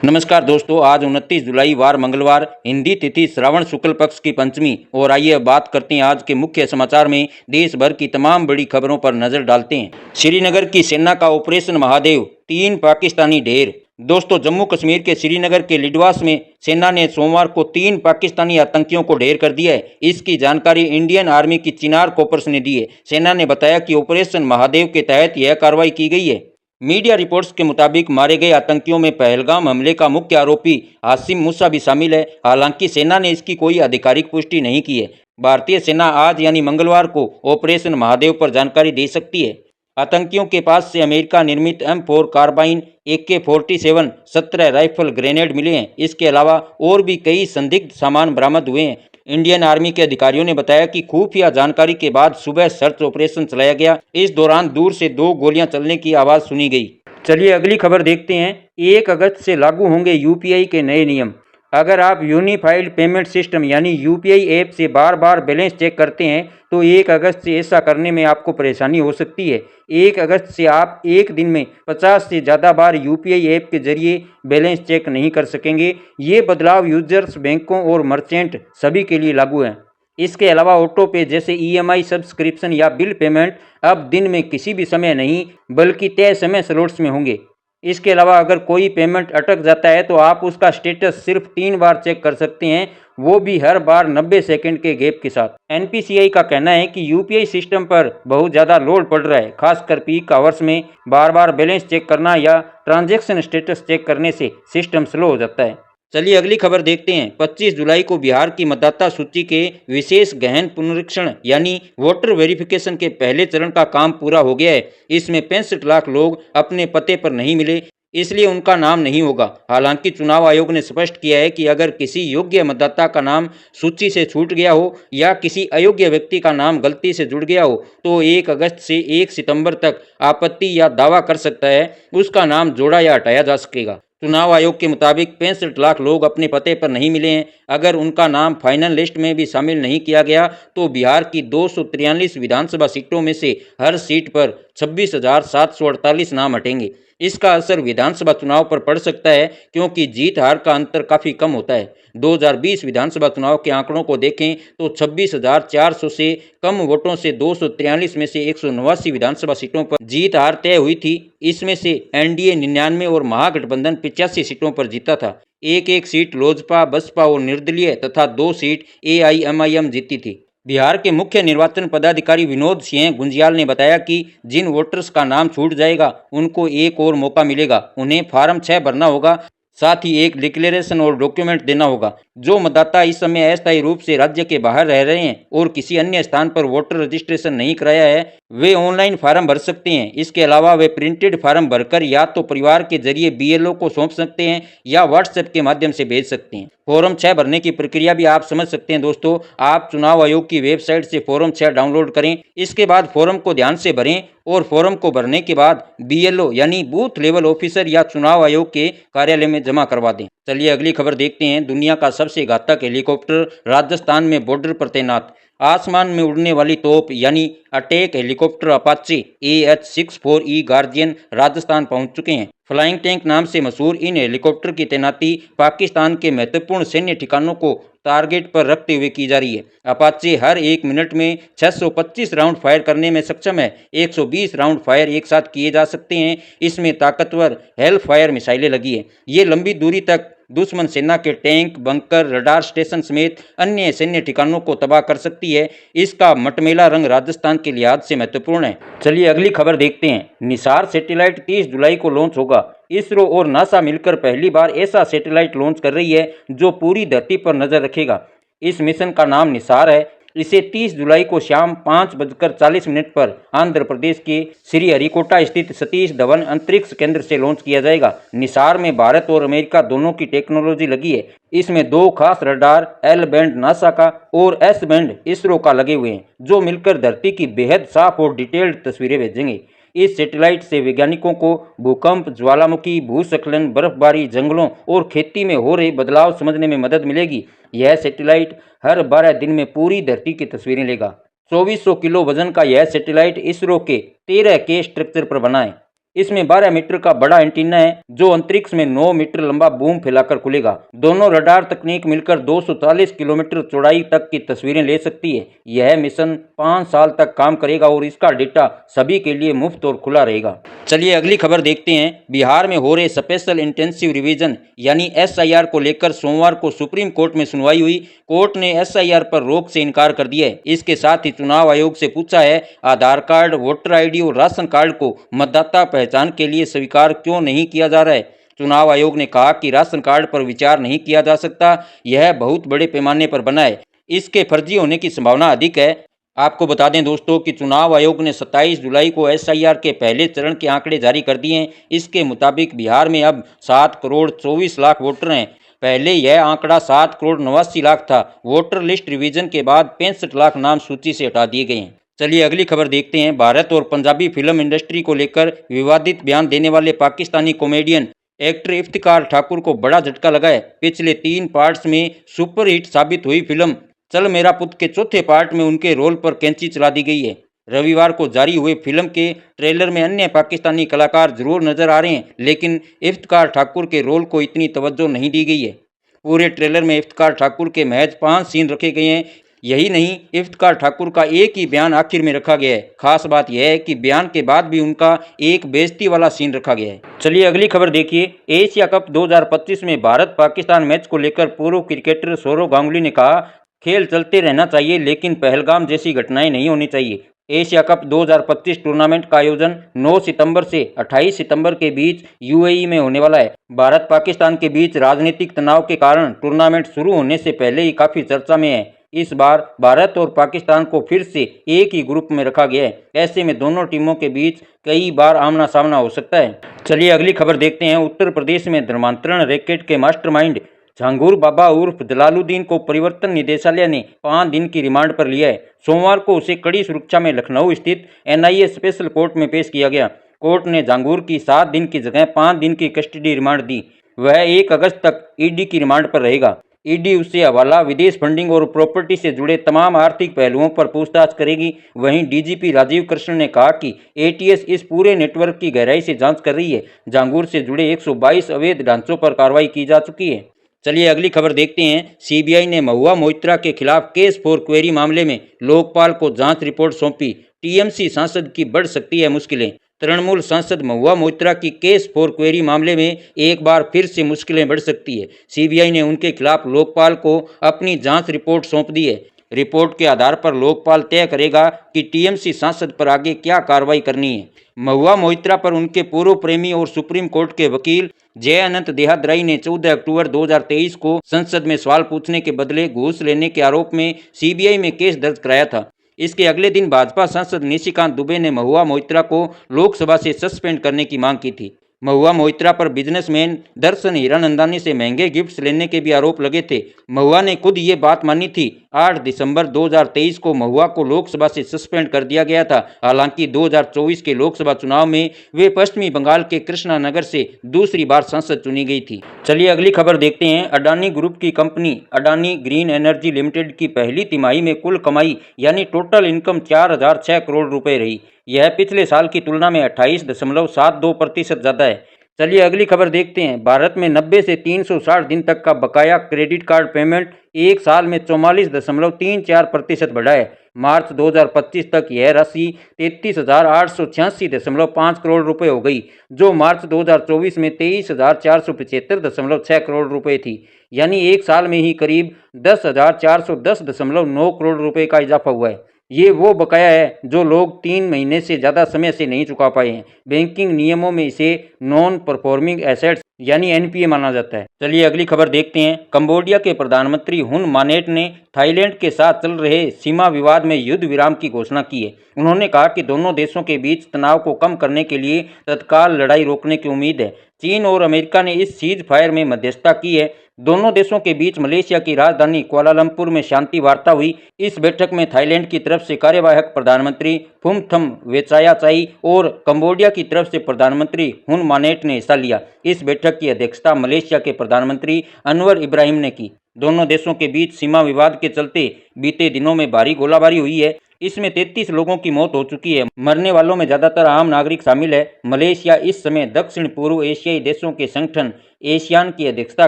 नमस्कार दोस्तों, आज 29 जुलाई वार मंगलवार, हिंदी तिथि श्रावण शुक्ल पक्ष की पंचमी। और आइए अब बात करते हैं आज के मुख्य समाचार में देश भर की तमाम बड़ी खबरों पर नजर डालते हैं। श्रीनगर की सेना का ऑपरेशन महादेव, 3 पाकिस्तानी ढेर। दोस्तों, जम्मू कश्मीर के श्रीनगर के लिडवास में सेना ने सोमवार को 3 पाकिस्तानी आतंकियों को ढेर कर दिया है। इसकी जानकारी इंडियन आर्मी की चिनार कॉर्प्स ने दी है। सेना ने बताया कि ऑपरेशन महादेव के तहत यह कार्रवाई की गई है। मीडिया रिपोर्ट्स के मुताबिक मारे गए आतंकियों में पहलगाम हमले का मुख्य आरोपी आसिम मूसा भी शामिल है। हालांकि सेना ने इसकी कोई आधिकारिक पुष्टि नहीं की है। भारतीय सेना आज यानी मंगलवार को ऑपरेशन महादेव पर जानकारी दे सकती है। आतंकियों के पास से अमेरिका निर्मित M4 carbene, AK-47, 17 rifle, grenade मिले हैं। इसके अलावा और भी कई संदिग्ध सामान बरामद हुए हैं। इंडियन आर्मी के अधिकारियों ने बताया कि खुफिया जानकारी के बाद सुबह सर्च ऑपरेशन चलाया गया। इस दौरान दूर से 2 गोलियां चलने की आवाज़ सुनी गई। चलिए अगली खबर देखते हैं। 1 अगस्त से लागू होंगे UPI के नए नियम। अगर आप यूनिफाइड पेमेंट सिस्टम यानी UPI ऐप से बार बार बैलेंस चेक करते हैं तो 1 अगस्त से ऐसा करने में आपको परेशानी हो सकती है। 1 अगस्त से आप एक दिन में 50 से ज़्यादा बार UPI ऐप के जरिए बैलेंस चेक नहीं कर सकेंगे। ये बदलाव यूजर्स, बैंकों और मर्चेंट सभी के लिए लागू है। इसके अलावा ऑटो पे जैसे EMI सब्सक्रिप्शन या बिल पेमेंट अब दिन में किसी भी समय नहीं बल्कि तय समय स्लॉट्स में होंगे। इसके अलावा अगर कोई पेमेंट अटक जाता है तो आप उसका स्टेटस सिर्फ 3 बार चेक कर सकते हैं, वो भी हर बार 90 सेकंड के गैप के साथ। NPCI का कहना है कि UPI सिस्टम पर बहुत ज़्यादा लोड पड़ रहा है, खासकर पीक आवर्स में बार बार बैलेंस चेक करना या ट्रांजैक्शन स्टेटस चेक करने से सिस्टम स्लो हो जाता है। चलिए अगली खबर देखते हैं। 25 जुलाई को बिहार की मतदाता सूची के विशेष गहन पुनरीक्षण यानी वोटर वेरिफिकेशन के पहले चरण का काम पूरा हो गया है। इसमें 65 लाख लोग अपने पते पर नहीं मिले, इसलिए उनका नाम नहीं होगा। हालांकि चुनाव आयोग ने स्पष्ट किया है कि अगर किसी योग्य मतदाता का नाम सूची से छूट गया हो या किसी अयोग्य व्यक्ति का नाम गलती से जुड़ गया हो तो 1 अगस्त से 1 सितंबर तक आपत्ति या दावा कर सकता है, उसका नाम जोड़ा या हटाया जा सकेगा। चुनाव आयोग के मुताबिक 65 लाख लोग अपने पते पर नहीं मिले हैं। अगर उनका नाम फाइनल लिस्ट में भी शामिल नहीं किया गया तो बिहार की 243 विधानसभा सीटों में से हर सीट पर 26,748 नाम हटेंगे। इसका असर विधानसभा चुनाव पर पड़ सकता है क्योंकि जीत हार का अंतर काफ़ी कम होता है। 2020 विधानसभा चुनाव के आंकड़ों को देखें तो 26,400 से कम वोटों से 243 में से 189 विधानसभा सीटों पर जीत हार तय हुई थी। इसमें से NDA 99 और महागठबंधन 85 सीटों पर जीता था। एक सीट लोजपा, बसपा और निर्दलीय तथा 2 सीट AIMIM जीती थी। बिहार के मुख्य निर्वाचन पदाधिकारी विनोद सिंह गुंजियाल ने बताया कि जिन वोटर्स का नाम छूट जाएगा उनको एक और मौका मिलेगा। उन्हें फॉर्म 6 भरना होगा, साथ ही एक डिक्लेरेशन और डॉक्यूमेंट देना होगा। जो मतदाता इस समय अस्थायी रूप से राज्य के बाहर रह रहे हैं और किसी अन्य स्थान पर वोटर रजिस्ट्रेशन नहीं कराया है वे ऑनलाइन फार्म भर सकते हैं। इसके अलावा वे प्रिंटेड फार्म भरकर या तो परिवार के जरिए BLO को सौंप सकते हैं या व्हाट्सएप के माध्यम से भेज सकते हैं। फॉर्म 6 भरने की प्रक्रिया भी आप समझ सकते हैं दोस्तों। आप चुनाव आयोग की वेबसाइट से फॉर्म 6 डाउनलोड करें। इसके बाद फॉर्म को ध्यान से भरें और फॉर्म को भरने के बाद BLO यानी बूथ लेवल ऑफिसर या चुनाव आयोग के कार्यालय में जमा करवा दें। चलिए अगली खबर देखते हैं। दुनिया का सबसे घातक हेलीकॉप्टर राजस्थान में बॉर्डर पर तैनात। आसमान में उड़ने वाली तोप यानी attack helicopter Apache AH-64E guardian Rajasthan पहुंच चुके हैं। फ्लाइंग टैंक नाम से मशहूर इन हेलीकॉप्टर की तैनाती पाकिस्तान के महत्वपूर्ण सैन्य ठिकानों को टारगेट पर रखते हुए की जा रही है। अपाचे हर 1 मिनट में 625 राउंड फायर करने में सक्षम है। 120 राउंड फायर एक साथ किए जा सकते हैं। इसमें ताकतवर हेल फायर मिसाइलें लगी है। ये लंबी दूरी तक दुश्मन सेना के टैंक, बंकर, रडार स्टेशन समेत अन्य सैन्य ठिकानों को तबाह कर सकती है। इसका मटमैला रंग राजस्थान के लिहाज से महत्वपूर्ण है। चलिए अगली खबर देखते हैं। निसार सैटेलाइट 30 जुलाई को लॉन्च होगा। इसरो और नासा मिलकर पहली बार ऐसा सैटेलाइट लॉन्च कर रही है जो पूरी धरती पर नजर रखेगा। इस मिशन का नाम निसार है। इसे 30 जुलाई को शाम 5:40 पर आंध्र प्रदेश के श्रीहरिकोटा स्थित सतीश धवन अंतरिक्ष केंद्र से लॉन्च किया जाएगा। निसार में भारत और अमेरिका दोनों की टेक्नोलॉजी लगी है। इसमें 2 खास रडार L बैंड नासा का और S बैंड इसरो का लगे हुए हैं जो मिलकर धरती की बेहद साफ और डिटेल्ड तस्वीरें भेजेंगे। इस सैटेलाइट से वैज्ञानिकों को भूकंप, ज्वालामुखी, भूस्खलन, बर्फबारी, जंगलों और खेती में हो रहे बदलाव समझने में मदद मिलेगी। यह सैटेलाइट हर 12 दिन में पूरी धरती की तस्वीरें लेगा। 2400 किलो वजन का यह सैटेलाइट इसरो के 13K स्ट्रक्चर पर बना है। इसमें 12 मीटर का बड़ा एंटीना है जो अंतरिक्ष में 9 मीटर लंबा बूम फैलाकर खुलेगा। दोनों रडार तकनीक मिलकर 240 किलोमीटर चौड़ाई तक की तस्वीरें ले सकती है। यह मिशन 5 साल तक काम करेगा और इसका डेटा सभी के लिए मुफ्त और खुला रहेगा। चलिए अगली खबर देखते हैं। बिहार में हो रहे स्पेशल इंटेंसिव रिवीजन यानी SIR को लेकर सोमवार को सुप्रीम कोर्ट में सुनवाई हुई। कोर्ट ने SIR पर रोक से इनकार कर दिया है। इसके साथ ही चुनाव आयोग से पूछा है आधार कार्ड, वोटर ID और राशन कार्ड को मतदाता पहचान के लिए स्वीकार क्यों नहीं किया जा रहा है। चुनाव आयोग ने कहा कि राशन कार्ड पर विचार नहीं किया जा सकता, यह बहुत बड़े पैमाने पर बना है, इसके फर्जी होने की संभावना अधिक है। आपको बता दें दोस्तों कि चुनाव आयोग ने 27 जुलाई को SIR के पहले चरण के आंकड़े जारी कर दिए हैं। इसके मुताबिक बिहार में अब 7 करोड़ 24 लाख वोटर हैं। पहले यह आंकड़ा 7 करोड़ 89 लाख था। वोटर लिस्ट रिवीजन के बाद 65 लाख नाम सूची से हटा दिए गए हैं। चलिए अगली खबर देखते हैं। भारत और पंजाबी फिल्म इंडस्ट्री को लेकर विवादित बयान देने वाले पाकिस्तानी कॉमेडियन एक्टर इफ्तिकार ठाकुर को बड़ा झटका लगा है। पिछले 3 पार्ट्स में सुपरहिट साबित हुई फिल्म चल मेरा पुत के चौथे पार्ट में उनके रोल पर कैंची चला दी गई है। रविवार को जारी हुए फिल्म के ट्रेलर में अन्य पाकिस्तानी कलाकार जरूर नजर आ रहे हैं, लेकिन इफ्तिकार ठाकुर के रोल को इतनी तवज्जो नहीं दी गई है। पूरे ट्रेलर में इफ्तिकार ठाकुर के महज 5 सीन रखे गए हैं। यही नहीं, इफ्तिकार ठाकुर का एक ही बयान आखिर में रखा गया है। खास बात यह है कि बयान के बाद भी उनका एक बेइज्जती वाला सीन रखा गया है। चलिए अगली खबर देखिए। एशिया कप 2025 में भारत पाकिस्तान मैच को लेकर पूर्व क्रिकेटर सौरव गांगुली ने कहा, खेल चलते रहना चाहिए लेकिन पहलगाम जैसी घटनाएं नहीं होनी चाहिए। एशिया कप 2025 टूर्नामेंट का आयोजन 9 सितंबर से 28 सितंबर के बीच UAE में होने वाला है। भारत पाकिस्तान के बीच राजनीतिक तनाव के कारण टूर्नामेंट शुरू होने से पहले ही काफ़ी चर्चा में है। इस बार भारत और पाकिस्तान को फिर से एक ही ग्रुप में रखा गया है। ऐसे में दोनों टीमों के बीच कई बार आमना सामना हो सकता है। चलिए अगली खबर देखते हैं। उत्तर प्रदेश में धर्मांतरण रैकेट के मास्टरमाइंड झांगुर बाबा उर्फ जलालुद्दीन को परिवर्तन निदेशालय ने 5 दिन की रिमांड पर लिया है। सोमवार को उसे कड़ी सुरक्षा में लखनऊ स्थित NIA स्पेशल कोर्ट में पेश किया गया। कोर्ट ने झांगुर की 7 दिन की जगह 5 दिन की कस्टडी रिमांड दी। वह 1 अगस्त तक ED की रिमांड पर रहेगा। ED उससे हवाला, विदेश फंडिंग और प्रॉपर्टी से जुड़े तमाम आर्थिक पहलुओं पर पूछताछ करेगी। वहीं DGP राजीव कृष्ण ने कहा कि ATS इस पूरे नेटवर्क की गहराई से जांच कर रही है। झांगुर से जुड़े 122 अवैध ढांचों पर कार्रवाई की जा चुकी है। चलिए अगली खबर देखते हैं। CBI ने महुआ मोइत्रा के खिलाफ केस फॉर क्वेरी मामले में लोकपाल को जांच रिपोर्ट सौंपी। TMC सांसद की बढ़ सकती है मुश्किलें। तृणमूल सांसद महुआ मोइत्रा की केस फॉर क्वेरी मामले में एक बार फिर से मुश्किलें बढ़ सकती है। CBI ने उनके खिलाफ लोकपाल को अपनी जांच रिपोर्ट सौंप दी है। रिपोर्ट के आधार पर लोकपाल तय करेगा कि TMC सांसद पर आगे क्या कार्रवाई करनी है। महुआ मोइत्रा पर उनके पूर्व प्रेमी और सुप्रीम कोर्ट के वकील जय अनंत देहादराई ने 14 अक्टूबर 2023 को संसद में सवाल पूछने के बदले घूस लेने के आरोप में CBI में केस दर्ज कराया था। इसके अगले दिन भाजपा सांसद निशिकांत दुबे ने महुआ मोइत्रा को लोकसभा से सस्पेंड करने की मांग की थी। महुआ मोइत्रा पर बिजनेसमैन दर्शन हीरानंदानी से महंगे गिफ्ट्स लेने के भी आरोप लगे थे। महुआ ने खुद ये बात मानी थी। 8 दिसंबर 2023 को महुआ को लोकसभा से सस्पेंड कर दिया गया था। हालांकि 2024 के लोकसभा चुनाव में वे पश्चिमी बंगाल के कृष्णानगर से दूसरी बार सांसद चुनी गई थी। चलिए अगली खबर देखते हैं। अडानी ग्रुप की company Adani green energy limited की पहली तिमाही में कुल कमाई यानी टोटल इनकम 4006 करोड़ रुपए रही। यह पिछले साल की तुलना में 28.72% ज़्यादा है। चलिए अगली खबर देखते हैं। भारत में 90 से 360 दिन तक का बकाया क्रेडिट कार्ड पेमेंट एक साल में 44.34% बढ़ा है। मार्च 2025 तक यह राशि 33,886.5 करोड़ रुपए हो गई, जो मार्च 2024 में 23,475.6 करोड़ रुपए थी। यानी एक साल में ही करीब 10,410.9 करोड़ रुपए का इजाफा हुआ है। ये वो बकाया है जो लोग 3 महीने से ज़्यादा समय से नहीं चुका पाए हैं। बैंकिंग नियमों में इसे नॉन परफॉर्मिंग एसेट्स यानी NPA माना जाता है। चलिए अगली खबर देखते हैं। कंबोडिया के प्रधानमंत्री हुन मानेट ने थाईलैंड के साथ चल रहे सीमा विवाद में युद्ध विराम की घोषणा की है। उन्होंने कहा कि दोनों देशों के बीच तनाव को कम करने के लिए तत्काल लड़ाई रोकने की उम्मीद है। चीन और अमेरिका ने इस सीज फायर में मध्यस्थता की है। दोनों देशों के बीच मलेशिया की राजधानी कुआलालंपुर में शांति वार्ता हुई। इस बैठक में थाईलैंड की तरफ से कार्यवाहक प्रधानमंत्री फुमथम वेचायाचाई और कंबोडिया की तरफ से प्रधानमंत्री हुन मानेट ने हिस्सा लिया। इस बैठक की अध्यक्षता मलेशिया के प्रधानमंत्री अनवर इब्राहिम ने की। दोनों देशों के बीच सीमा विवाद के चलते बीते दिनों में भारी गोलाबारी हुई है। इसमें 33 लोगों की मौत हो चुकी है। मरने वालों में ज्यादातर आम नागरिक शामिल है। मलेशिया इस समय दक्षिण पूर्व एशियाई देशों के संगठन एशियान की अध्यक्षता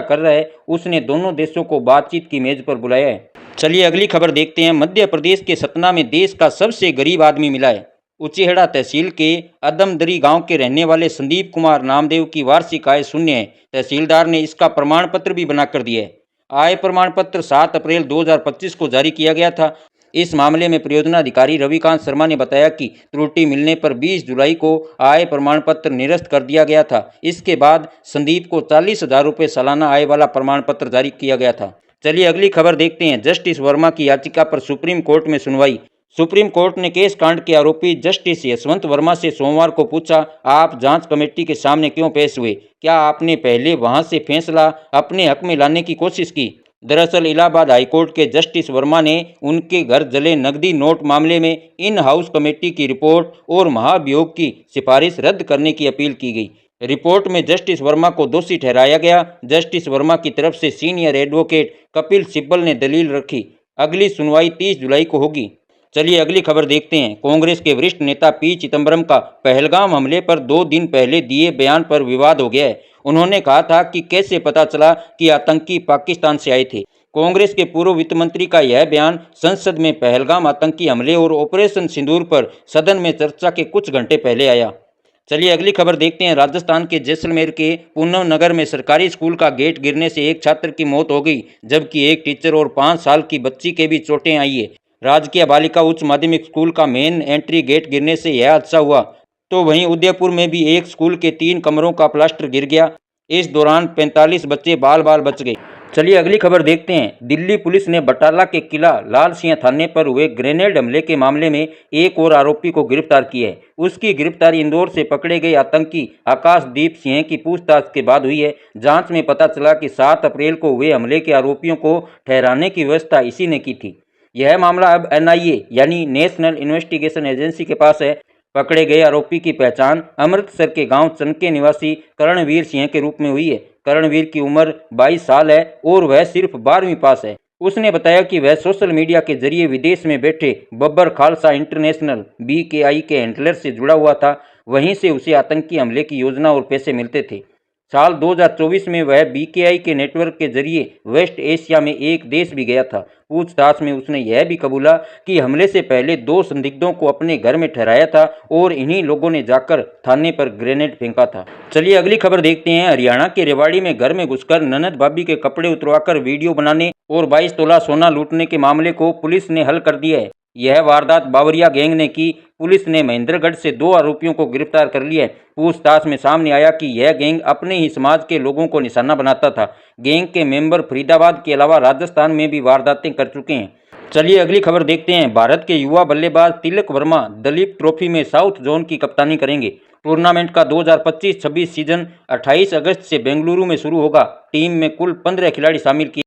कर रहा है। उसने दोनों देशों को बातचीत की मेज पर बुलाया है। चलिए अगली खबर देखते हैं। मध्य प्रदेश के सतना में देश का सबसे गरीब आदमी मिला है। उचेहड़ा तहसील के अदमदरी गांव के रहने वाले संदीप कुमार नामदेव की वार्षिक आय शून्य है। तहसीलदार ने इसका प्रमाण पत्र भी बनाकर दिया है। आय प्रमाण पत्र 7 अप्रैल 2025 को जारी किया गया था। इस मामले में परियोजनाधिकारी रविकांत शर्मा ने बताया कि त्रुटि मिलने पर 20 जुलाई को आय प्रमाण पत्र निरस्त कर दिया गया था। इसके बाद संदीप को 40,000 रुपये सालाना आय वाला प्रमाण पत्र जारी किया गया था। चलिए अगली खबर देखते हैं। जस्टिस वर्मा की याचिका पर सुप्रीम कोर्ट में सुनवाई। सुप्रीम कोर्ट ने केस कांड के आरोपी जस्टिस यशवंत वर्मा से सोमवार को पूछा, आप जांच कमेटी के सामने क्यों पेश हुए? क्या आपने पहले वहां से फैसला अपने हक में लाने की कोशिश की? दरअसल इलाहाबाद हाईकोर्ट के जस्टिस वर्मा ने उनके घर जले नकदी नोट मामले में इन हाउस कमेटी की रिपोर्ट और महाभियोग की सिफारिश रद्द करने की अपील की गई। रिपोर्ट में जस्टिस वर्मा को दोषी ठहराया गया। जस्टिस वर्मा की तरफ से सीनियर एडवोकेट कपिल सिब्बल ने दलील रखी। अगली सुनवाई 30 जुलाई को होगी। चलिए अगली खबर देखते हैं। कांग्रेस के वरिष्ठ नेता पी चिदंबरम का पहलगाम हमले पर 2 दिन पहले दिए बयान पर विवाद हो गया है। उन्होंने कहा था कि कैसे पता चला कि आतंकी पाकिस्तान से आए थे। कांग्रेस के पूर्व वित्त मंत्री का यह बयान संसद में पहलगाम आतंकी हमले और ऑपरेशन सिंदूर पर सदन में चर्चा के कुछ घंटे पहले आया। चलिए अगली खबर देखते हैं। राजस्थान के जैसलमेर के पूनम नगर में सरकारी स्कूल का गेट गिरने से एक छात्र की मौत हो गई, जबकि एक टीचर और 5 साल की बच्ची के भी चोटें आई है। राजकीय बालिका उच्च माध्यमिक स्कूल का मेन एंट्री गेट गिरने से यह हादसा हुआ। तो वहीं उदयपुर में भी एक स्कूल के 3 कमरों का प्लास्टर गिर गया। इस दौरान 45 बच्चे बाल बाल बच गए। चलिए अगली खबर देखते हैं। दिल्ली पुलिस ने बटाला के किला लाल सिंह थाने पर हुए ग्रेनेड हमले के मामले में एक और आरोपी को गिरफ्तार किया है। उसकी गिरफ्तारी इंदौर से पकड़े गए आतंकी आकाशदीप सिंह की पूछताछ के बाद हुई है। जांच में पता चला कि 7 अप्रैल को हुए हमले के आरोपियों को ठहराने की व्यवस्था इसी ने की थी। यह मामला अब NIA यानी नेशनल इन्वेस्टिगेशन एजेंसी के पास है। पकड़े गए आरोपी की पहचान अमृतसर के गांव चनके निवासी करणवीर सिंह के रूप में हुई है। करणवीर की उम्र 22 साल है और वह सिर्फ 12वीं पास है। उसने बताया कि वह सोशल मीडिया के जरिए विदेश में बैठे बब्बर खालसा इंटरनेशनल BKI के हैंडलर से जुड़ा हुआ था। वहीं से उसे आतंकी हमले की योजना और पैसे मिलते थे। साल 2024 में वह BKI के नेटवर्क के जरिए वेस्ट एशिया में एक देश भी गया था। पूछताछ में उसने यह भी कबूला कि हमले से पहले 2 संदिग्धों को अपने घर में ठहराया था और इन्हीं लोगों ने जाकर थाने पर ग्रेनेड फेंका था। चलिए अगली खबर देखते हैं। हरियाणा के रेवाड़ी में घर में घुसकर ननद भाभी के कपड़े उतरवाकर वीडियो बनाने और 22 तोला सोना लूटने के मामले को पुलिस ने हल कर दिया है। यह वारदात बावरिया गैंग ने की। पुलिस ने महेंद्रगढ़ से 2 आरोपियों को गिरफ्तार कर लिया है। पूछताछ में सामने आया कि यह गैंग अपने ही समाज के लोगों को निशाना बनाता था। गैंग के मेंबर फरीदाबाद के अलावा राजस्थान में भी वारदातें कर चुके हैं। चलिए अगली खबर देखते हैं। भारत के युवा बल्लेबाज तिलक वर्मा दलीप ट्रॉफी में साउथ जोन की कप्तानी करेंगे। टूर्नामेंट का 2025-26 सीजन 28 अगस्त से बेंगलुरु में शुरू होगा। टीम में कुल 15 खिलाड़ी शामिल किए